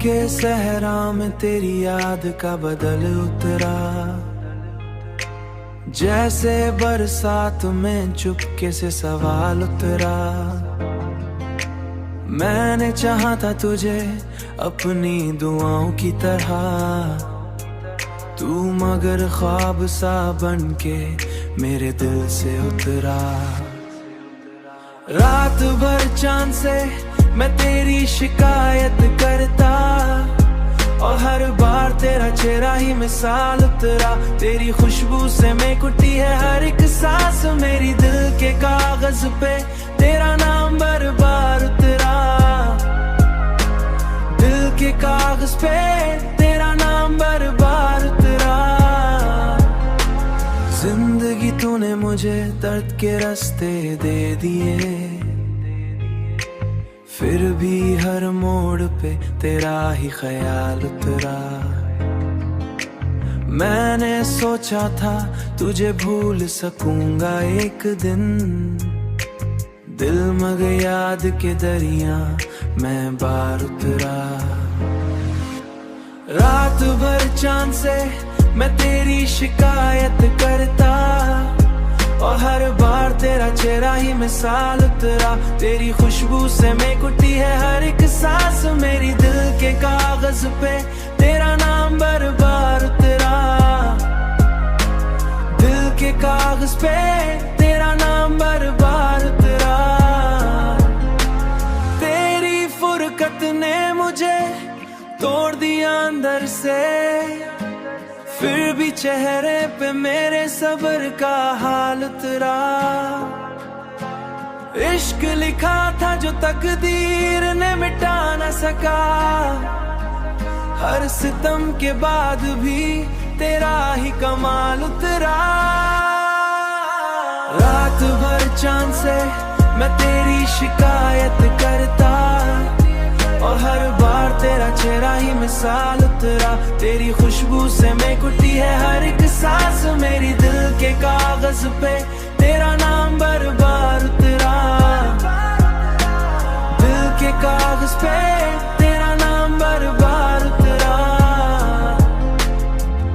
के सहरा में तेरी याद का बदल उतरा, जैसे बरसात में चुपके से सवाल उतरा। मैंने चाहा था तुझे अपनी दुआओं की तरह, तू मगर ख्वाब सा बन के मेरे दिल से उतरा। रात भर चांद से मैं तेरी शिकायत करता, और हर बार तेरा चेहरा ही मिसाल उतरा। तेरी खुशबू से मैं कुटी है हर एक सांस, मेरी दिल के कागज पे तेरा नाम बार बार उतरा। दिल के कागज पे तेरा नाम बार बार उतरा। जिंदगी तूने मुझे दर्द के रास्ते दे दिए, फिर भी हर मोड़ पे तेरा ही ख्याल उतरा। मैंने सोचा था तुझे भूल सकूंगा एक दिन, दिल मगर याद के दरिया मैं बार उतरा। रात भर चांद से मैं तेरी शिकायत करता, और हर बार तेरा चेहरा ही मिसाल उतरा। तेरी खुशबू से मैं कुटी है हर एक सांस, मेरी दिल के कागज पे तेरा नाम बार बार उतरा। दिल के कागज पे तेरा नाम बार बार उतरा। तेरी फुरकत ने मुझे तोड़ दिया अंदर से, फिर भी चेहरे पे मेरे सब्र का हाल उतरा। इश्क लिखा था जो तकदीर ने मिटा न सका, हर सितम के बाद भी तेरा ही कमाल उतरा। रात भर चांद से मैं तेरी शिकायत करता, और हर बार तेरा चेहरा ही मिसाल उतरा। तेरी खुशबू से मैं कुटी है हर एक सांस, मेरी दिल के कागज पे तेरा नाम बार बार उतरा। दिल के कागज पे तेरा नाम बार बार उतरा।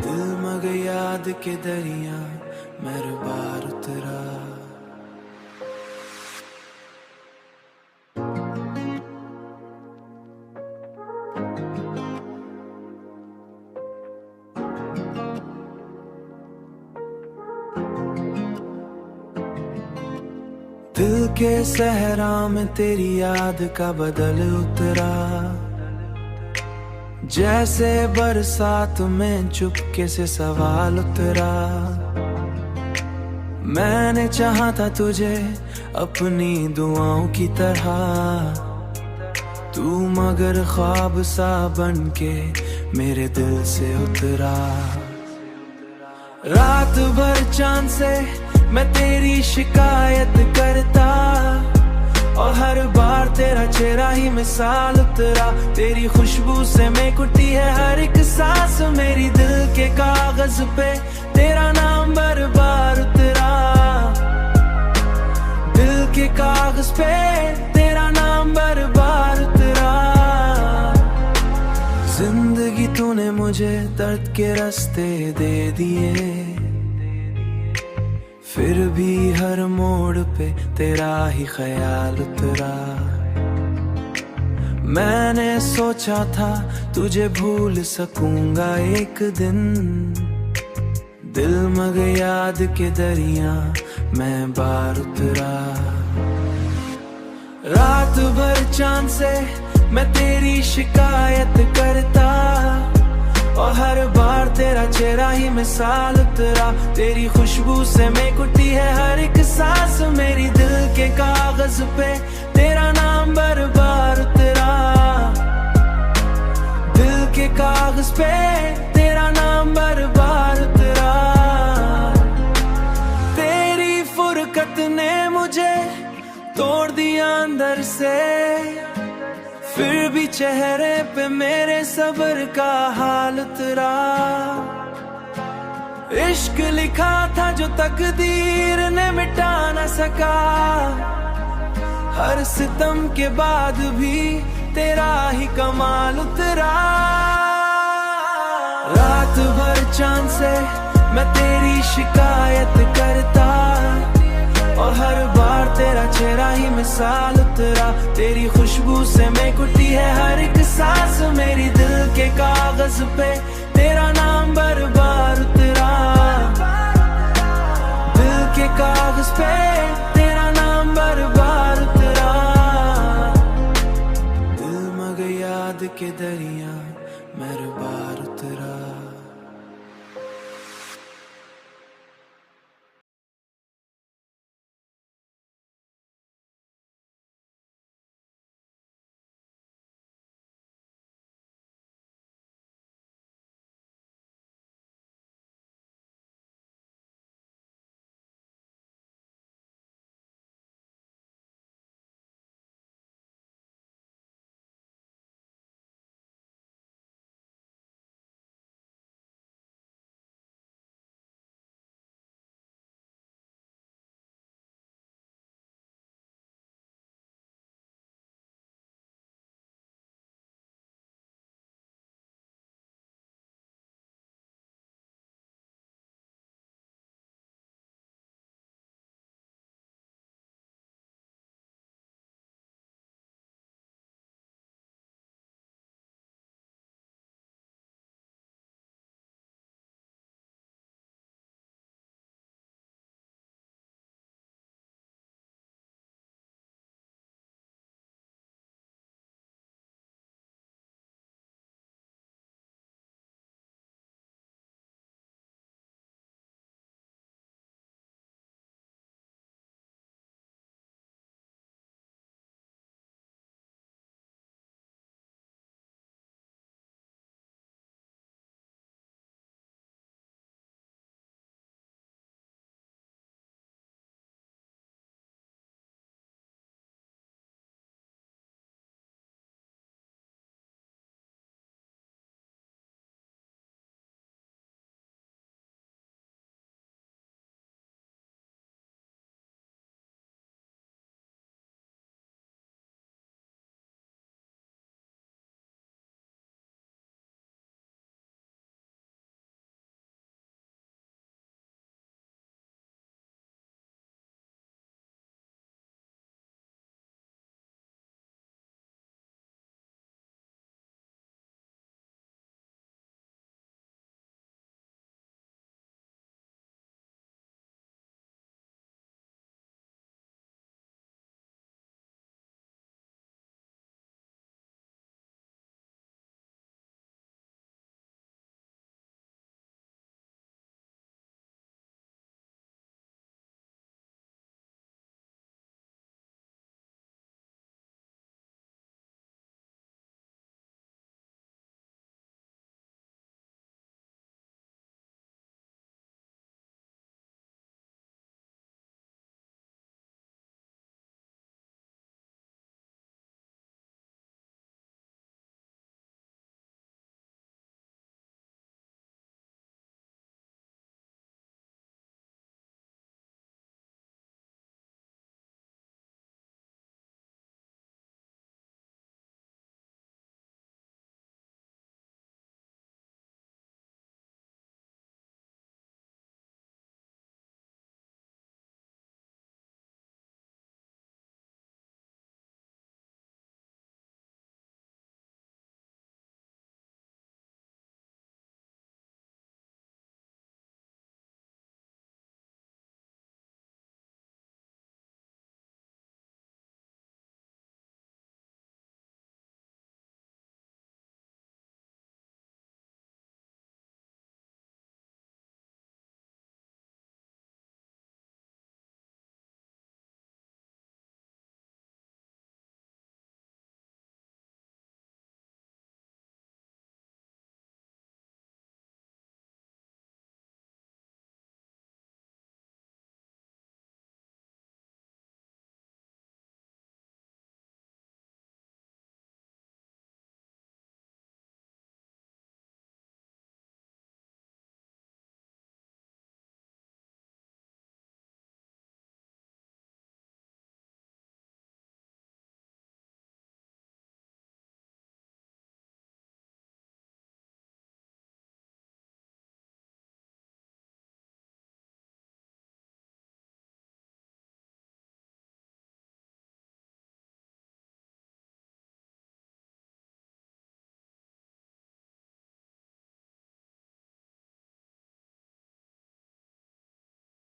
दिल मगर याद के दरिया मेरे बार उतरा। दिल के सहरा में तेरी याद का बदल उतरा, जैसे बरसात में चुपके से सवाल उतरा। मैंने चाहा था तुझे अपनी दुआओं की तरह, तू मगर ख्वाब सा बन के मेरे दिल से उतरा। रात भर चांद से मैं तेरी शिकायत करता, और हर बार तेरा चेहरा ही मिसाल उतरा। तेरी खुशबू से मैं कुटी है हर एक सांस, मेरी दिल के कागज पे तेरा नाम बार बार उतरा। दिल के कागज पे तेरा नाम बार बार उतरा। जिंदगी तूने मुझे दर्द के रास्ते दे दिए, फिर भी हर मोड़ पे तेरा ही ख्याल उतरा। मैंने सोचा था तुझे भूल सकूंगा एक दिन, दिल मगर याद के दरिया मैं बार उतरा। रात भर चांद से मैं तेरी शिकायत करता, और हर बार तेरा चेहरा ही मिसाल उतरा। तेरी खुशबू से मैं कुटी है हर एक सांस, मेरी दिल के कागज पे तेरा नाम बार बार उतरा। दिल के कागज पे तेरा नाम बार बार उतरा। तेरी फुरकत ने मुझे तोड़ दिया अंदर से, फिर भी चेहरे पे मेरे सब्र का हाल उतरा। इश्क लिखा था जो तकदीर ने मिटा न सका, हर सितम के बाद भी तेरा ही कमाल उतरा। रात भर चांद से मैं तेरी शिकायत करता, और हर बार तेरा चेहरा ही मिसाल उतरा। तेरी खुशबू से मैं कुटी है हर एक सांस, मेरी दिल के कागज पे तेरा नाम बार बार उतरा। दिल के कागज पे तेरा नाम बार बार उतरा। दिल मग याद के दरिया